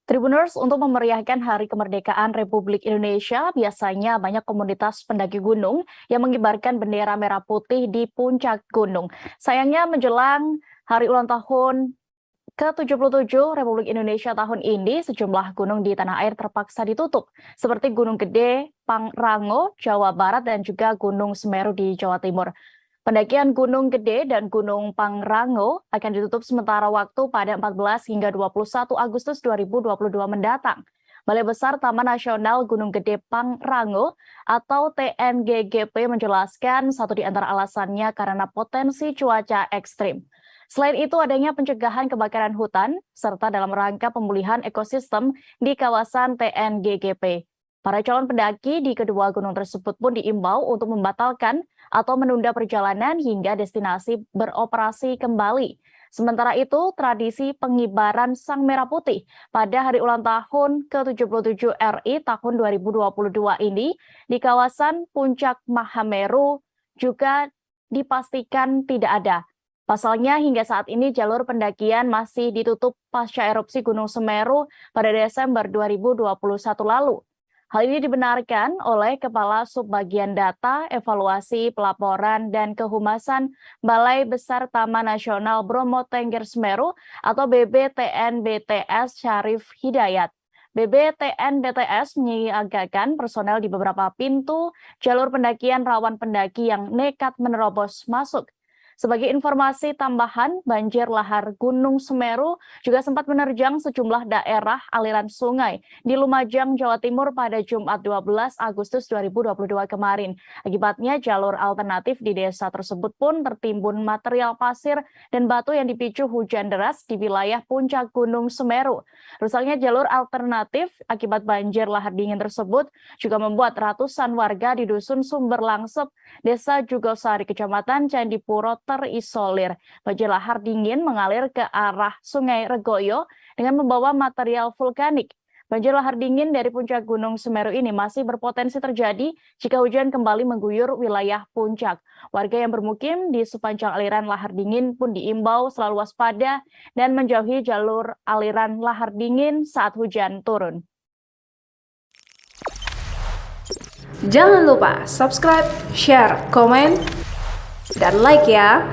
Tribuners, untuk memeriahkan Hari Kemerdekaan Republik Indonesia, biasanya banyak komunitas pendaki gunung yang mengibarkan bendera merah putih di puncak gunung. Sayangnya menjelang hari ulang tahun ke-77 Republik Indonesia tahun ini, sejumlah gunung di tanah air terpaksa ditutup, seperti Gunung Gede, Pangrango, Jawa Barat, dan juga Gunung Semeru di Jawa Timur. Pendakian Gunung Gede dan Gunung Pangrango akan ditutup sementara waktu pada 14 hingga 21 Agustus 2022 mendatang. Balai Besar Taman Nasional Gunung Gede Pangrango atau TNGGP menjelaskan satu di antara alasannya karena potensi cuaca ekstrim. Selain itu, adanya pencegahan kebakaran hutan serta dalam rangka pemulihan ekosistem di kawasan TNGGP. Para calon pendaki di kedua gunung tersebut pun diimbau untuk membatalkan atau menunda perjalanan hingga destinasi beroperasi kembali. Sementara itu, tradisi pengibaran Sang Merah Putih pada hari ulang tahun ke-77 RI tahun 2022 ini di kawasan Puncak Mahameru juga dipastikan tidak ada. Pasalnya, hingga saat ini jalur pendakian masih ditutup pasca erupsi Gunung Semeru pada Desember 2021 lalu. Hal ini dibenarkan oleh Kepala Subbagian Data, Evaluasi, Pelaporan, dan Kehumasan Balai Besar Taman Nasional Bromo Tengger Semeru atau BBTN-BTS Syarif Hidayat. BBTN-BTS menyiagakan personel di beberapa pintu jalur pendakian rawan pendaki yang nekat menerobos masuk. Sebagai informasi tambahan, banjir lahar Gunung Semeru juga sempat menerjang sejumlah daerah aliran sungai di Lumajang, Jawa Timur pada Jumat 12 Agustus 2022 kemarin. Akibatnya jalur alternatif di desa tersebut pun tertimbun material pasir dan batu yang dipicu hujan deras di wilayah puncak Gunung Semeru. Rusaknya jalur alternatif akibat banjir lahar dingin tersebut juga membuat ratusan warga di Dusun Sumber Langsep, Desa Jugosari, Kecamatan Candipuro terisolir. Banjir lahar dingin mengalir ke arah Sungai Regoyo dengan membawa material vulkanik. Banjir lahar dingin dari puncak Gunung Semeru ini masih berpotensi terjadi jika hujan kembali mengguyur wilayah puncak. Warga yang bermukim di sepanjang aliran lahar dingin pun diimbau selalu waspada dan menjauhi jalur aliran lahar dingin saat hujan turun. Jangan lupa subscribe, share, komen, dan like ya.